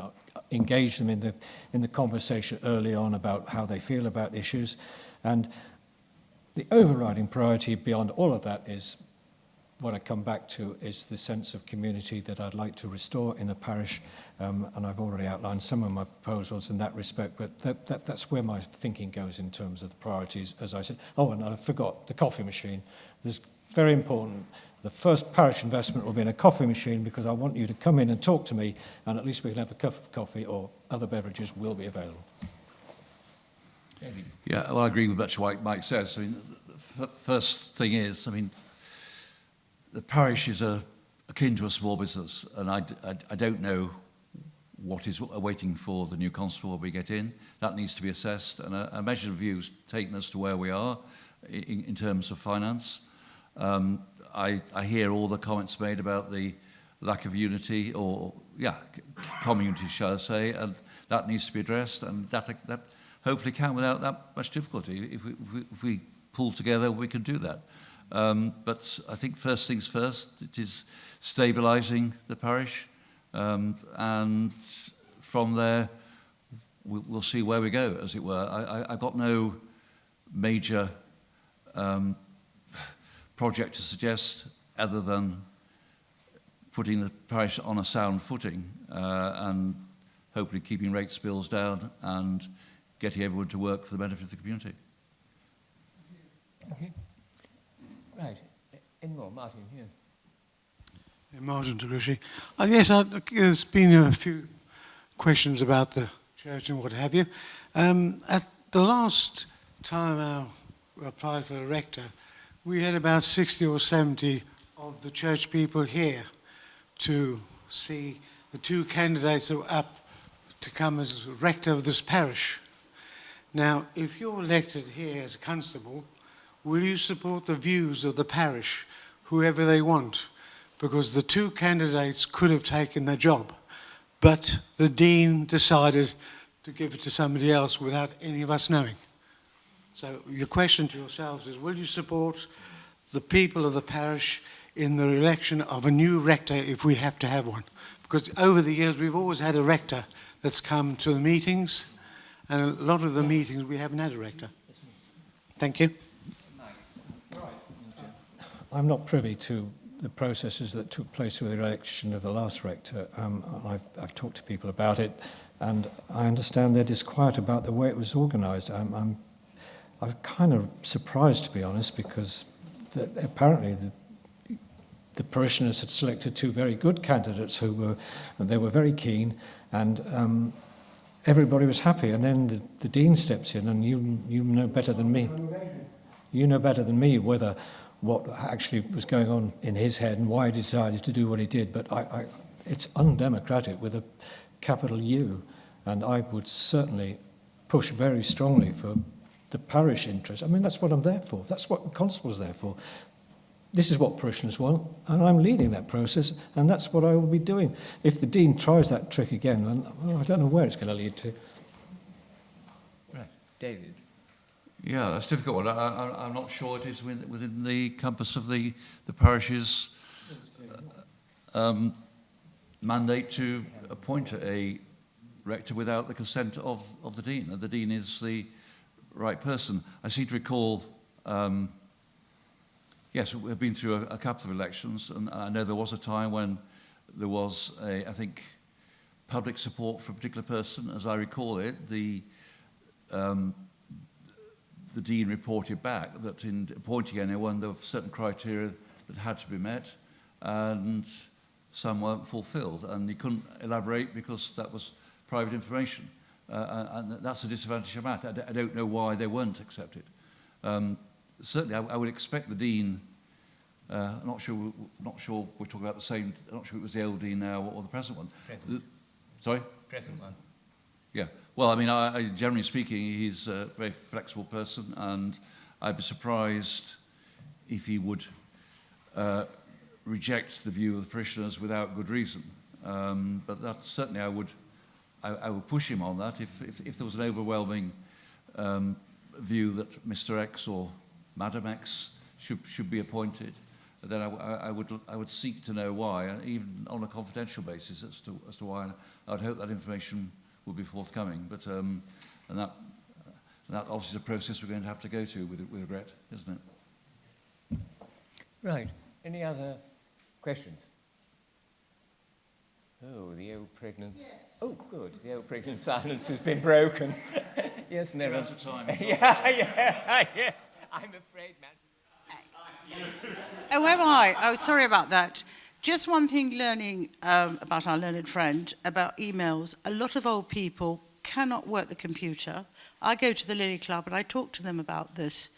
engage them in the conversation early on about how they feel about issues. And the overriding priority beyond all of that is what I come back to is the sense of community that I'd like to restore in the parish, and I've already outlined some of my proposals in that respect, but that's where my thinking goes in terms of the priorities, as I said. Oh, and I forgot, the coffee machine. This is very important. The first parish investment will be in a coffee machine because I want you to come in and talk to me, and at least we can have a cup of coffee or other beverages will be available. Yeah, well, I agree with much what Mike says. I mean, the first thing is, I mean, the parish is akin to a small business, and I don't know what is awaiting for the new constable when we get in. That needs to be assessed, and a measured view is taken as to where we are in terms of finance. I hear all the comments made about the lack of unity, or community, shall I say, and that needs to be addressed, and that hopefully can without that much difficulty. If we pull together, we can do that. But I think first things first, it is stabilising the parish, and from there we'll see where we go, as it were. I've got no major project to suggest other than putting the parish on a sound footing and hopefully keeping rates bills down and getting everyone to work for the benefit of the community. Okay. Right. Any more? Martin, here. Yeah, Martin Taguchi. Yes, there's been a few questions about the church and what have you. At the last time I applied for a rector, we had about 60 or 70 of the church people here to see the two candidates that were up to come as rector of this parish. Now, if you're elected here as a constable, will you support the views of the parish, whoever they want? Because the two candidates could have taken their job, but the dean decided to give it to somebody else without any of us knowing. So the question to yourselves is, will you support the people of the parish in the election of a new rector if we have to have one? Because over the years we've always had a rector that's come to the meetings, and a lot of the meetings we haven't had a rector. Thank you. I'm not privy to the processes that took place with the election of the last rector. I've talked to people about it, and I understand they're disquiet about the way it was organised. I'm kind of surprised, to be honest, because apparently the parishioners had selected two very good candidates they were very keen, and everybody was happy. And then the dean steps in, and you know better than me. You know better than me whether what actually was going on in his head and why he decided to do what he did. But it's undemocratic with a capital U, and I would certainly push very strongly for the parish interest. I mean, that's what I'm there for. That's what the constable's there for. This is what parishioners want, and I'm leading that process, and that's what I will be doing. If the dean tries that trick again, then I don't know where it's going to lead to. Right. David. Yeah, that's a difficult one. I'm not sure it is within the compass of the parish's mandate to appoint a rector without the consent of the dean. The dean is the right person. I seem to recall, yes, we've been through a couple of elections, and I know there was a time when there was, I think, public support for a particular person. As I recall it, the dean reported back that in appointing anyone, there were certain criteria that had to be met, and some weren't fulfilled, and he couldn't elaborate because that was private information. And that's a disadvantage of that. I don't know why they weren't accepted. Certainly, I would expect the dean. I'm not sure we're talking about the same. I'm not sure it was the old dean now or the present one. Sorry? Present one. Yeah. Well, I mean, generally speaking, he's a very flexible person, and I'd be surprised if he would reject the view of the parishioners without good reason. But that certainly I would push him on that. If there was an overwhelming view that Mr. X or Madam X should be appointed, then I would seek to know why, and even on a confidential basis as to why. And I would hope that information will be forthcoming. But and that obviously is a process we're going to have to go to with regret, isn't it? Right. Any other questions? Oh, the old pregnant... Yes. Oh, good. The old pregnant silence has been broken. Yes, Mary. We're out of time. Yes. I'm afraid, man. Oh, am I? Oh, sorry about that. Just one thing learning about our learned friend, about emails. A lot of old people cannot work the computer. I go to the Lily Club and I talk to them about this.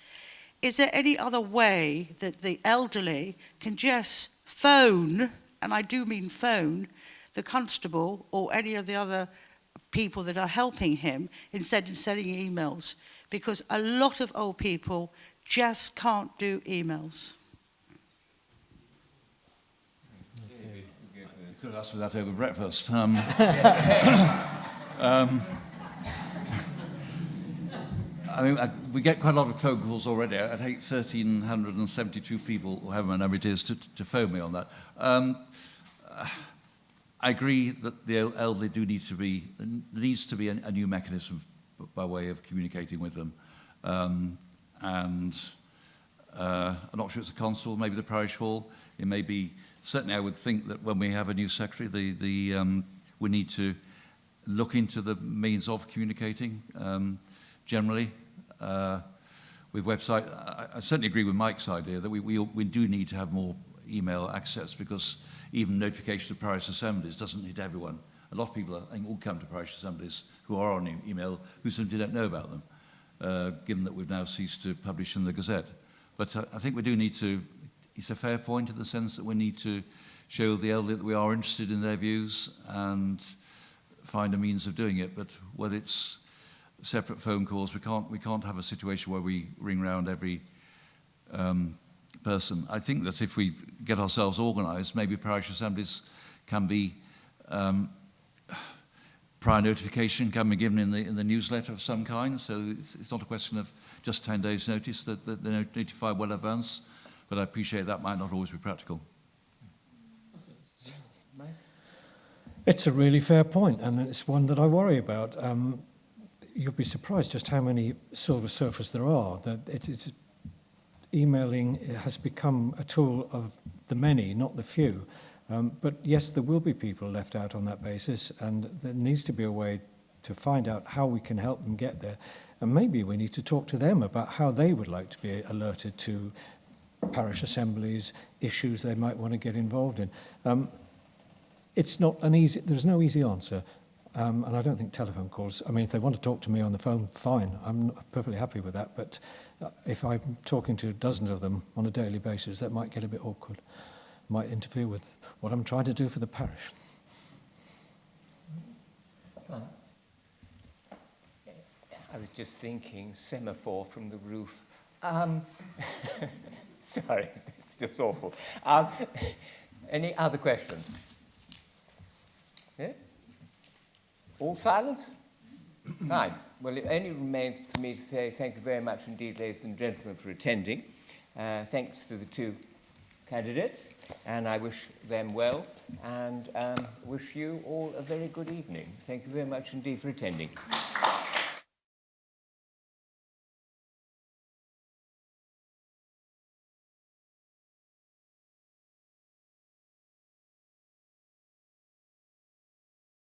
Is there any other way that the elderly can just phone, and I do mean phone, the constable or any of the other people that are helping him instead of sending emails? Because a lot of old people just can't do emails. You could have asked me that over breakfast. I mean, we get quite a lot of phone calls already. I'd hate 1,372 people, or however many number it is, to phone me on that. I agree that the elderly there needs to be a new mechanism by way of communicating with them. And I'm not sure it's a constable, maybe the parish hall. It may be, certainly I would think that when we have a new secretary, we need to look into the means of communicating generally with website. I certainly agree with Mike's idea that we do need to have more email access, because even notification of parish assemblies doesn't hit everyone. A lot of people, I think, will come to parish assemblies who are on email who simply don't know about them, given that we've now ceased to publish in the Gazette. But I think we do need to, it's a fair point in the sense that we need to show the elderly that we are interested in their views and find a means of doing it. But whether it's separate phone calls, we can't have a situation where we ring round every person. I think that if we get ourselves organised, maybe parish assemblies can be prior notification can be given in the newsletter of some kind. So it's not a question of just 10 days' notice that they're notified well in advance. But I appreciate that might not always be practical. It's a really fair point, and it's one that I worry about. You'll be surprised just how many silver surfers there are. That emailing has become a tool of the many, not the few. But yes, there will be people left out on that basis, and there needs to be a way to find out how we can help them get there. And maybe we need to talk to them about how they would like to be alerted to parish assemblies, issues they might want to get involved in. It's not an easy, there's no easy answer. And I don't think telephone calls, I mean, if they want to talk to me on the phone, fine, I'm perfectly happy with that. But if I'm talking to dozens of them on a daily basis, that might get a bit awkward, might interfere with what I'm trying to do for the parish. I was just thinking, semaphore from the roof. Sorry, it's just awful. Any other questions? Yeah? All silence? Fine. Well, it only remains for me to say thank you very much indeed, ladies and gentlemen, for attending. Thanks to the two candidates, and I wish them well, and wish you all a very good evening. Thank you very much indeed for attending.